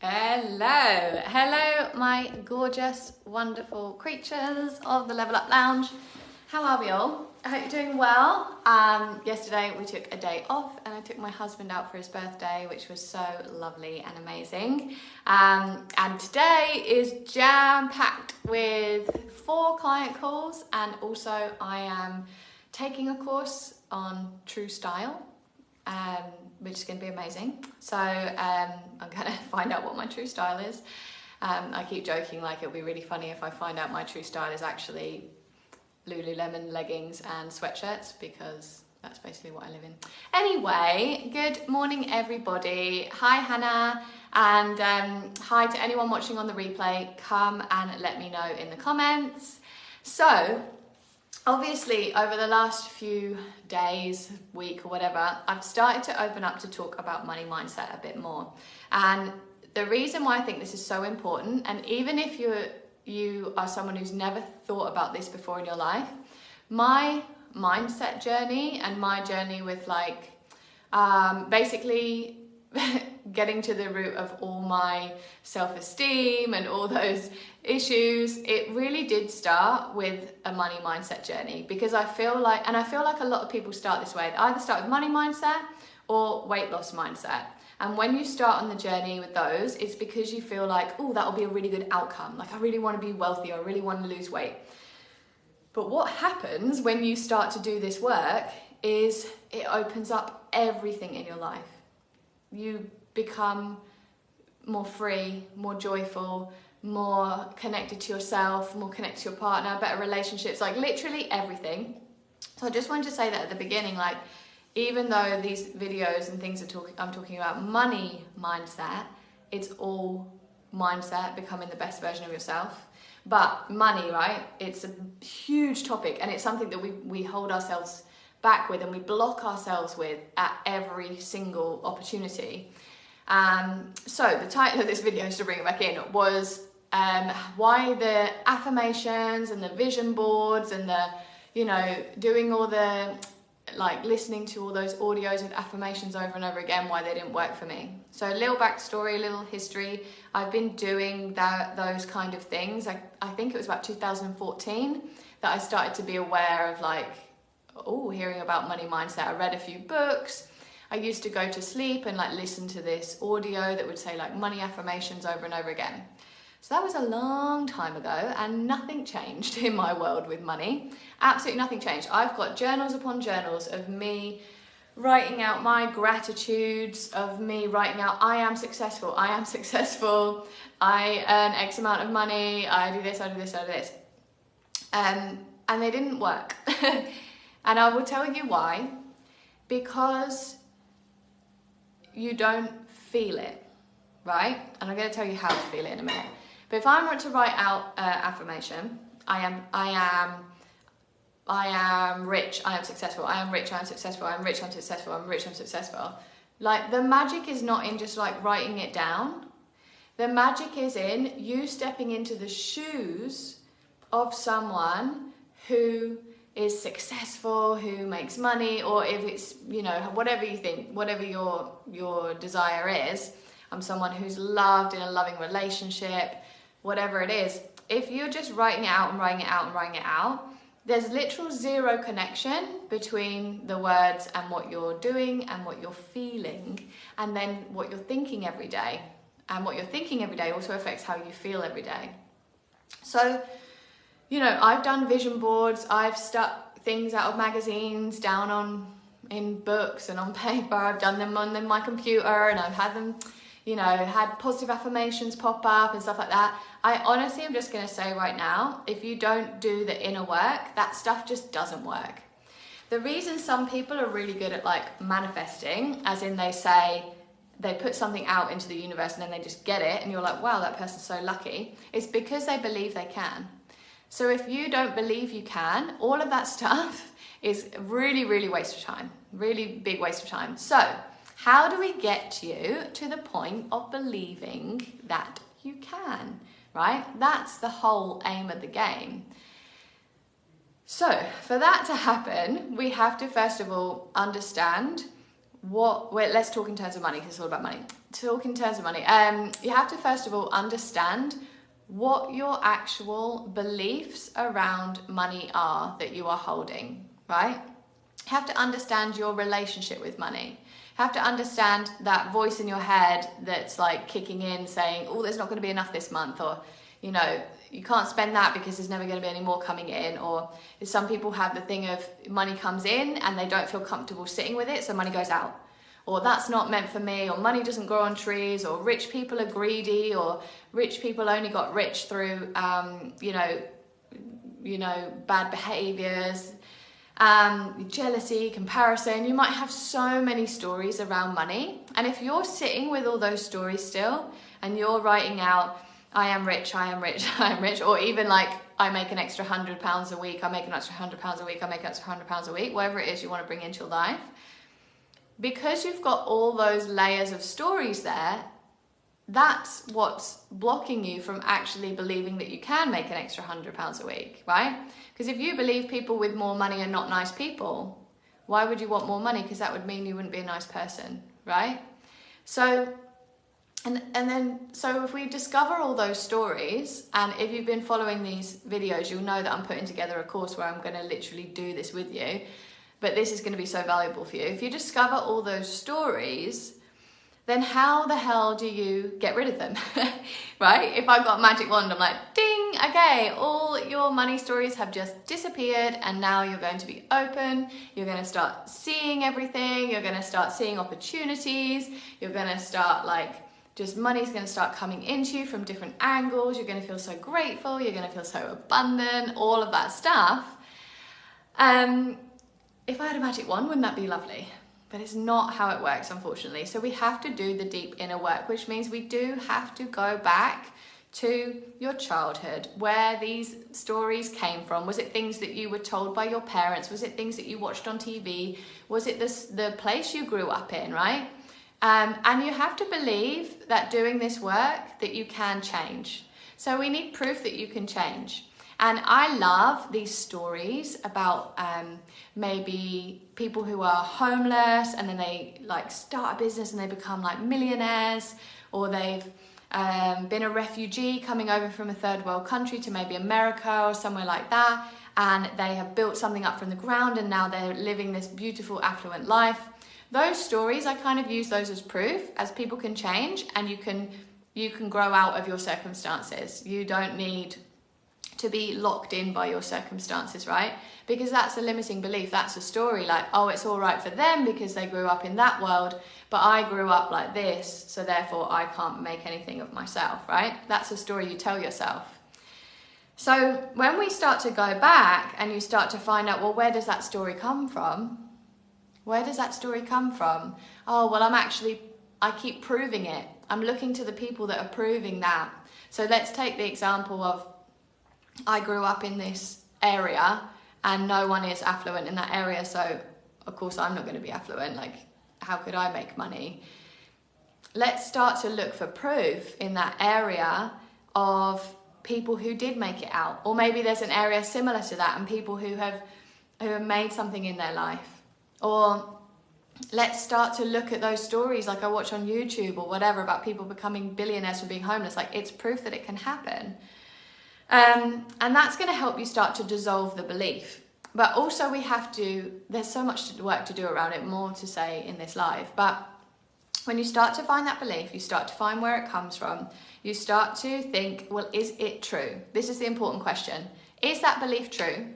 Hello, my gorgeous, wonderful creatures of the Level Up Lounge. How are we all? I hope you're doing well. Yesterday we took a day off and I took my husband out for his birthday, which was so lovely and amazing. And today is jam-packed with 4 client calls, and also I am taking a course on true style. Which is going to be amazing. So I'm going to find out what my true style is. I keep joking like it'll be really funny if I find out my true style is actually Lululemon leggings and sweatshirts, because that's basically what I live in. Anyway, good morning everybody. Hi Hannah, and hi to anyone watching on the replay. Come and let me know in the comments. So obviously, over the last few days, week or whatever, I've started to open up to talk about money mindset a bit more. And the reason why I think this is so important, and even if you are someone who's never thought about this before in your life, my mindset journey and my journey with basically getting to the root of all my self-esteem and all those issues, it really did start with a money mindset journey, because I feel like a lot of people start this way. They either start with money mindset or weight loss mindset. And when you start on the journey with those, it's because you feel like, oh, that'll be a really good outcome. Like, I really want to be wealthy, or I really want to lose weight. But what happens when you start to do this work is it opens up everything in your life. You become more free, more joyful, more connected to yourself, more connected to your partner, better relationships, like literally everything. So I just wanted to say that at the beginning, like, even though these videos and things I'm talking about money mindset, it's all mindset, becoming the best version of yourself. But money, right? It's a huge topic, and it's something that we hold ourselves back with and we block ourselves with at every single opportunity. So the title of this video, just to bring it back in, was why the affirmations and the vision boards and the, doing all the, listening to all those audios with affirmations over and over again, why they didn't work for me. So a little backstory, a little history. I've been doing those kind of things. I think it was about 2014 that I started to be aware of hearing about money mindset. I read a few books. I used to go to sleep and listen to this audio that would say money affirmations over and over again. So that was a long time ago, and nothing changed in my world with money. Absolutely nothing changed. I've got journals upon journals of me writing out my gratitudes, of me writing out, I am successful, I earn X amount of money, I do this, I do this, I do this. And they didn't work. And I will tell you why. Because you don't feel it, right? And I'm going to tell you how to feel it in a minute. But if I were to write out affirmation, I am rich, I am successful, I am rich, I am successful, I am rich, I'm successful, I'm rich, I'm successful. The magic is not in just writing it down. The magic is in you stepping into the shoes of someone who is successful, who makes money, or if it's, whatever you think, whatever your desire is. I'm someone who's loved in a loving relationship, whatever it is. If you're just writing it out and writing it out and writing it out, there's literal zero connection between the words and what you're doing and what you're feeling, and then what you're thinking every day. And what you're thinking every day also affects how you feel every day. So, I've done vision boards, I've stuck things out of magazines down in books and on paper, I've done them on my computer, and I've had them, had positive affirmations pop up and stuff like that. I honestly am just going to say right now, if you don't do the inner work, that stuff just doesn't work. The reason some people are really good at manifesting, as in they put something out into the universe and then they just get it, and you're like, wow, that person's so lucky, it's because they believe they can. So if you don't believe you can, all of that stuff is really, really waste of time. Really big waste of time. So how do we get you to the point of believing that you can, right? That's the whole aim of the game. So for that to happen, we have to first of all understand let's talk in terms of money, because it's all about money. Talk in terms of money. You have to first of all understand what your actual beliefs around money are that you are holding, right? You have to understand your relationship with money. You have to understand that voice in your head that's like kicking in saying, oh, there's not going to be enough this month, or, you know, you can't spend that because there's never going to be any more coming in. Or some people have the thing of money comes in and they don't feel comfortable sitting with it, so money goes out. Or that's not meant for me, or money doesn't grow on trees, or rich people are greedy, or rich people only got rich through, bad behaviors, jealousy, comparison. You might have so many stories around money. And if you're sitting with all those stories still, and you're writing out, I am rich, I am rich, I am rich, or even like, I make an extra £100 a week, I make an extra £100 a week, I make an extra £100 a week, whatever it is you want to bring into your life. Because you've got all those layers of stories there, that's what's blocking you from actually believing that you can make an extra £100 a week, right? Because if you believe people with more money are not nice people, why would you want more money? Because that would mean you wouldn't be a nice person, right? So if we discover all those stories, and if you've been following these videos, you'll know that I'm putting together a course where I'm going to literally do this with you, but this is going to be so valuable for you. If you discover all those stories, then how the hell do you get rid of them, right? If I've got a magic wand, I'm like, ding, okay, all your money stories have just disappeared, and now you're going to be open, you're going to start seeing everything, you're going to start seeing opportunities, you're going to start just money's going to start coming into you from different angles, you're going to feel so grateful, you're going to feel so abundant, all of that stuff. If I had a magic wand, wouldn't that be lovely? But it's not how it works, unfortunately. So we have to do the deep inner work, which means we do have to go back to your childhood, where these stories came from. Was it things that you were told by your parents? Was it things that you watched on TV? Was it the place you grew up in, right? And you have to believe that doing this work, that you can change. So we need proof that you can change. And I love these stories about maybe people who are homeless and then they start a business and they become millionaires, or they've been a refugee coming over from a third world country to maybe America or somewhere like that, and they have built something up from the ground and now they're living this beautiful affluent life. Those stories, I kind of use those as proof, as people can change, and you can grow out of your circumstances. You don't need to be locked in by your circumstances, right? Because that's a limiting belief. That's a story oh, it's all right for them because they grew up in that world, but I grew up like this, so therefore I can't make anything of myself, right? That's a story you tell yourself. So when we start to go back and you start to find out, well, where does that story come from? Where does that story come from? Oh, well, I keep proving it. I'm looking to the people that are proving that. So let's take the example of, I grew up in this area and no one is affluent in that area, so of course I'm not going to be affluent. How could I make money? Let's start to look for proof in that area of people who did make it out. Or maybe there's an area similar to that and people who have made something in their life. Or let's start to look at those stories I watch on YouTube or whatever about people becoming billionaires from being homeless. It's proof that it can happen. And that's going to help you start to dissolve the belief. But also there's so much work to do around it, more to say in this live. But when you start to find that belief, you start to find where it comes from, you start to think, well, is it true? This is the important question. Is that belief true?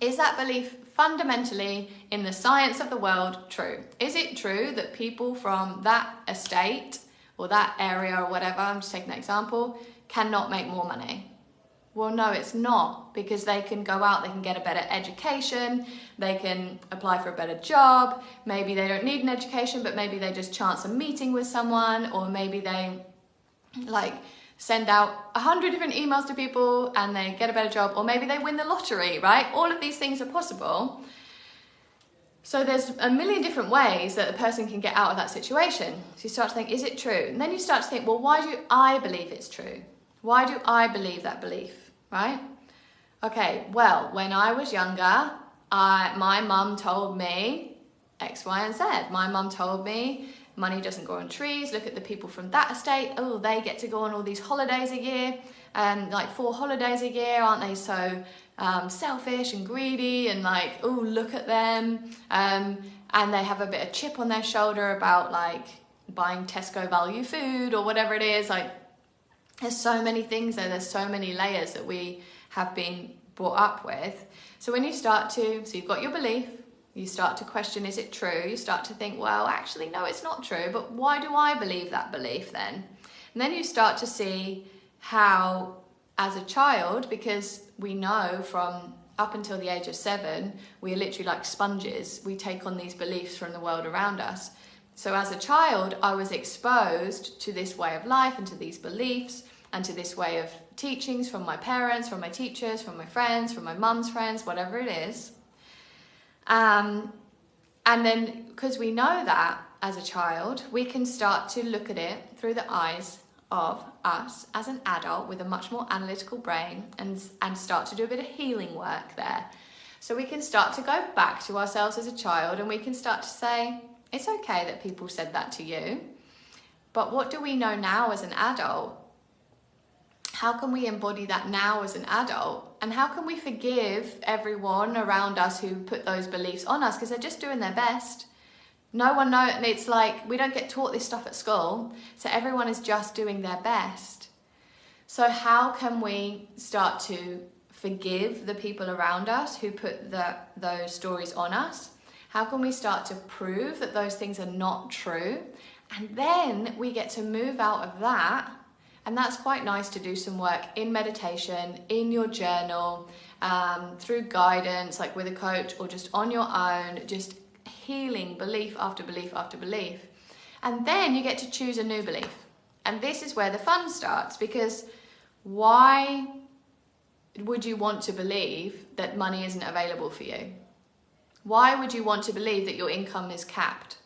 Is that belief fundamentally in the science of the world true? Is it true that people from that estate or that area or whatever, I'm just taking that example, cannot make more money? Well, no, it's not, because they can go out, they can get a better education, they can apply for a better job, maybe they don't need an education, but maybe they just chance a meeting with someone, or maybe they send out 100 different emails to people and they get a better job, or maybe they win the lottery, right? All of these things are possible. So there's a million different ways that a person can get out of that situation. So you start to think, is it true? And then you start to think, well, why do I believe it's true? Why do I believe that belief, right? Okay, well, when I was younger, my mum told me X, Y, and Z. My mum told me money doesn't grow on trees. Look at the people from that estate. Oh, they get to go on all these holidays a year, like 4 holidays a year. Aren't they so selfish and greedy? And like, oh, look at them. And they have a bit of chip on their shoulder about like buying Tesco value food or whatever it is. Like, there's so many things there. There's so many layers that we have been brought up with. So when you start to, so you've got your belief, you start to question, is it true? You start to think, well, actually, no, it's not true. But why do I believe that belief then? And then you start to see how, as a child, because we know from up until the age of 7, we are literally like sponges. We take on these beliefs from the world around us. So as a child, I was exposed to this way of life and to these beliefs and to this way of teachings from my parents, from my teachers, from my friends, from my mum's friends, whatever it is. And then, because we know that as a child, we can start to look at it through the eyes of us as an adult with a much more analytical brain and start to do a bit of healing work there. So we can start to go back to ourselves as a child and we can start to say, it's okay that people said that to you, but what do we know now as an adult? How can we embody that now as an adult? And how can we forgive everyone around us who put those beliefs on us? Because they're just doing their best. No one knows. It's like we don't get taught this stuff at school. So everyone is just doing their best. So how can we start to forgive the people around us who put those stories on us? How can we start to prove that those things are not true? And then we get to move out of that. And that's quite nice to do some work in meditation, in your journal, through guidance, like with a coach, or just on your own, just healing belief after belief after belief. And then you get to choose a new belief. And this is where the fun starts, because why would you want to believe that money isn't available for you? Why would you want to believe that your income is capped?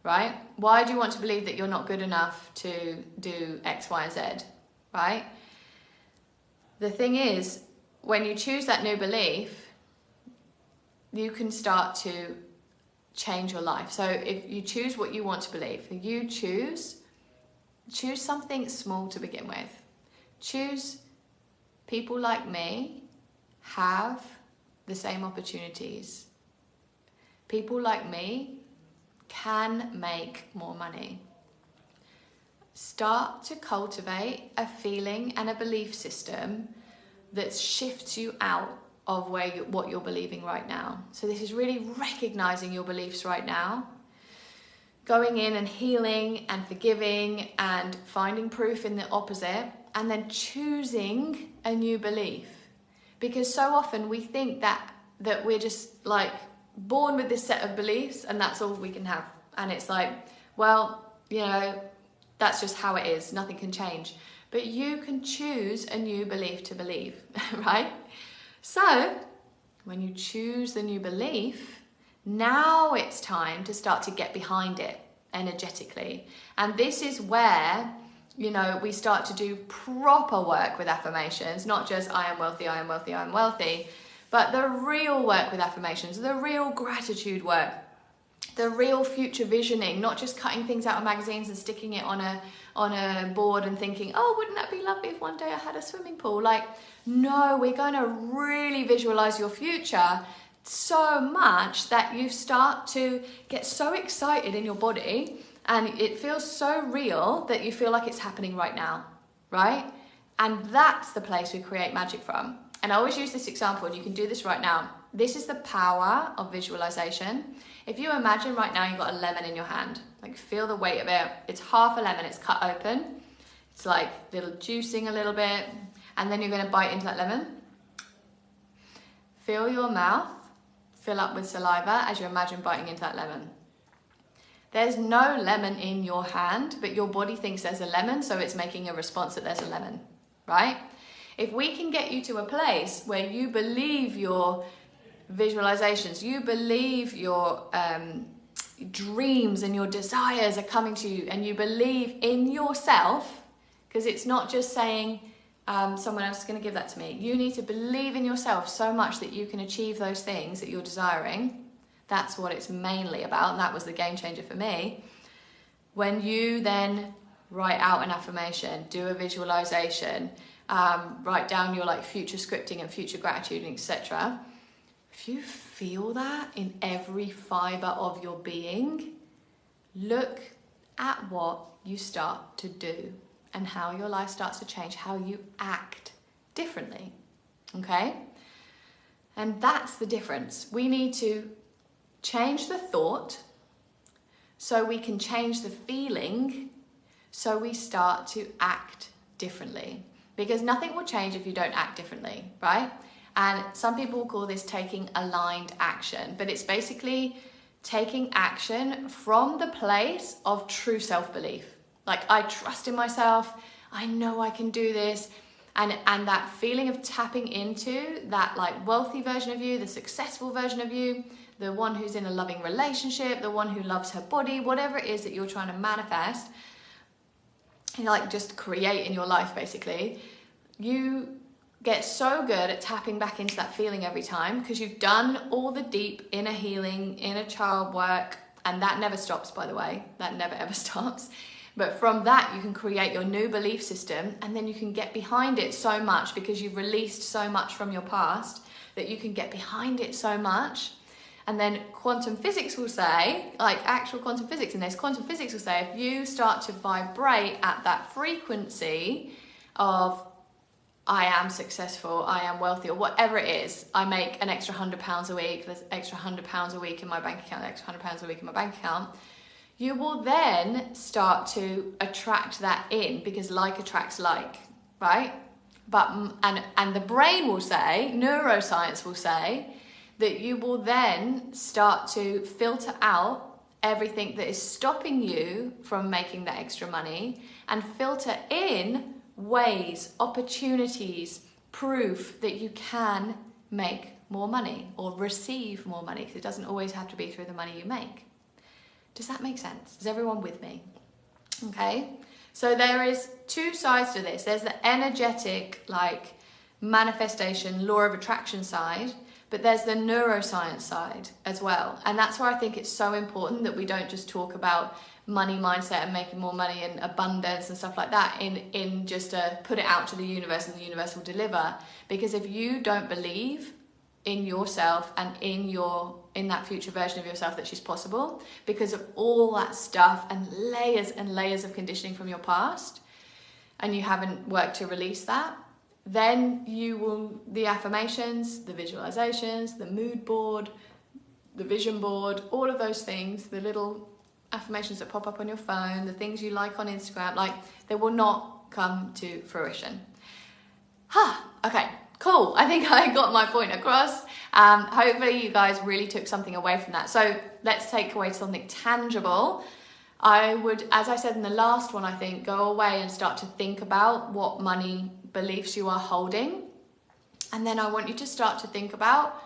Right? Why do you want to believe that you're not good enough to do X, Y, and Z? Right? The thing is, when you choose that new belief, you can start to change your life. So if you choose what you want to believe, you choose something small to begin with. Choose people like me have the same opportunities. People like me can make more money. Start to cultivate a feeling and a belief system that shifts you out of what you're believing right now. So this is really recognizing your beliefs right now, going in and healing and forgiving and finding proof in the opposite, and then choosing a new belief. Because so often we think that we're just like born with this set of beliefs and that's all we can have. And it's like, well, you know, that's just how it is. Nothing can change. But you can choose a new belief to believe, right? So when you choose the new belief, now it's time to start to get behind it energetically. And this is where, you know, we start to do proper work with affirmations, not just I am wealthy, I am wealthy, I am wealthy, but the real work with affirmations, the real gratitude work, the real future visioning, not just cutting things out of magazines and sticking it on a board and thinking, oh, wouldn't that be lovely if one day I had a swimming pool? Like, no, we're going to really visualize your future so much that you start to get so excited in your body and it feels so real that you feel like it's happening right now, right? And that's the place we create magic from. And I always use this example, and you can do this right now. This is the power of visualization. If you imagine right now you've got a lemon in your hand, like feel the weight of it. It's half a lemon, it's cut open. It's like little juicing a little bit. And then you're gonna bite into that lemon. Feel your mouth fill up with saliva as you imagine biting into that lemon. There's no lemon in your hand, but your body thinks there's a lemon, so it's making a response that there's a lemon, right? If we can get you to a place where you believe your visualizations, you believe your dreams and your desires are coming to you, and you believe in yourself, because it's not just saying someone else is going to give that to me. You need to believe in yourself so much that you can achieve those things that you're desiring. That's what it's mainly about, and that was the game changer for me. When you then write out an affirmation, do a visualization, write down your like future scripting and future gratitude, etc. If you feel that in every fiber of your being, look at what you start to do and how your life starts to change, how you act differently, okay? And that's the difference. We need to change the thought so we can change the feeling, so we start to act differently. Because nothing will change if you don't act differently, right? And some people will call this taking aligned action, but it's basically taking action from the place of true self-belief. Like, I trust in myself, I know I can do this, and that feeling of tapping into that like wealthy version of you, the successful version of you, the one who's in a loving relationship, the one who loves her body, whatever it is that you're trying to manifest, and like just create in your life basically, you get so good at tapping back into that feeling every time because you've done all the deep inner healing, inner child work, and that never stops, by the way. That never ever stops. But from that, you can create your new belief system, and then you can get behind it so much because you've released so much from your past that you can get behind it so much. And then quantum physics will say, like actual quantum physics in this, quantum physics will say if you start to vibrate at that frequency of I am successful, I am wealthy, or whatever it is, I make an extra £100 a week, there's extra £100 a week in my bank account, extra £100 a week in my bank account, you will then start to attract that in because like attracts like, right? But and the brain will say, neuroscience will say, that you will then start to filter out everything that is stopping you from making that extra money and filter in ways, opportunities, proof that you can make more money or receive more money, because it doesn't always have to be through the money you make. Does that make sense? Is everyone with me? Okay, so there is two sides to this. There's the energetic, like manifestation, law of attraction side, but there's the neuroscience side as well. And that's where I think it's so important that we don't just talk about money mindset and making more money and abundance and stuff like that in just a put it out to the universe and the universe will deliver. Because if you don't believe in yourself and in that future version of yourself that she's possible, because of all that stuff and layers of conditioning from your past, and you haven't worked to release that, then you will, the affirmations, the visualizations, the mood board, the vision board, all of those things, the little affirmations that pop up on your phone, the things you like on Instagram, like they will not come to fruition. Okay, cool. I think I got my point across. Hopefully you guys really took something away from that. So let's take away something tangible. I would, as I said in the last one, I think, go away and start to think about what money beliefs you are holding. And then I want you to start to think about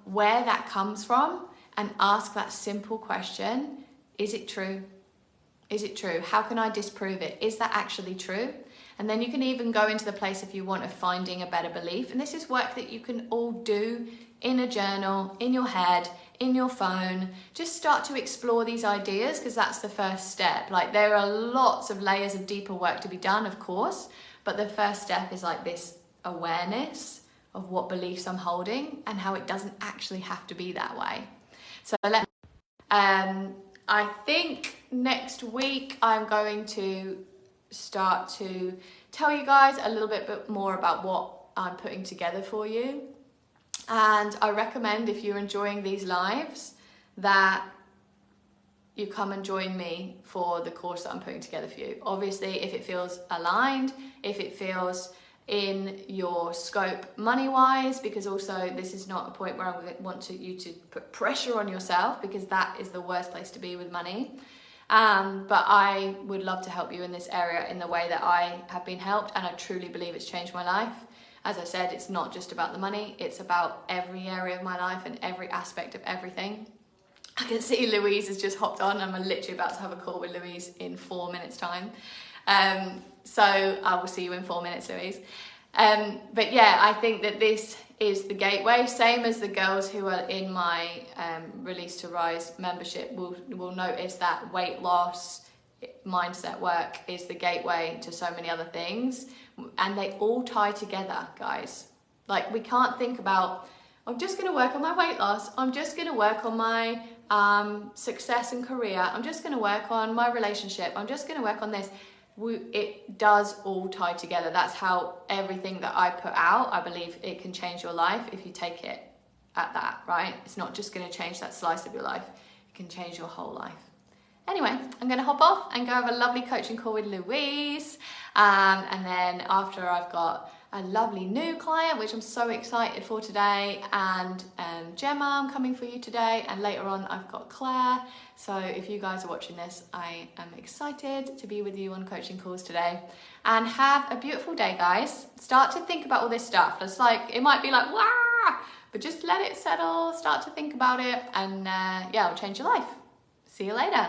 where that comes from and ask that simple question. Is it true? Is it true? How can I disprove it? Is that actually true? And then you can even go into the place, if you want, of finding a better belief. And this is work that you can all do in a journal, in your head, in your phone. Just start to explore these ideas, because that's the first step. Like, there are lots of layers of deeper work to be done, of course, but the first step is like this awareness of what beliefs I'm holding and how it doesn't actually have to be that way. So I think next week I'm going to start to tell you guys a little bit more about what I'm putting together for you. And I recommend, if you're enjoying these lives, that you come and join me for the course that I'm putting together for you. Obviously, if it feels aligned, if it feels in your scope money-wise, because also this is not a point where I want you to put pressure on yourself, because that is the worst place to be with money. But I would love to help you in this area in the way that I have been helped, and I truly believe it's changed my life. As I said, it's not just about the money, it's about every area of my life and every aspect of everything. I can see Louise has just hopped on. I'm literally about to have a call with Louise in 4 minutes time. So I will see you in 4 minutes, Louise. But yeah, I think that this is the gateway. Same as the girls who are in my Release to Rise membership will notice that weight loss, mindset work is the gateway to so many other things, and they all tie together, guys. Like, we can't think about, I'm just going to work on my weight loss, I'm just going to work on my success and career, I'm just going to work on my relationship, I'm just going to work on this. It does all tie together. That's how everything that I put out, I believe it can change your life if you take it at that, right? It's not just going to change that slice of your life, it can change your whole life. Anyway, I'm going to hop off and go have a lovely coaching call with Louise, and then after, I've got a lovely new client which I'm so excited for today, and Gemma, I'm coming for you today, and later on I've got Claire. So if you guys are watching this, I am excited to be with you on coaching calls today. And have a beautiful day, guys. Start to think about all this stuff. It's like, it might be like, wow, but just let it settle, start to think about it, and yeah, it'll change your life. See you later.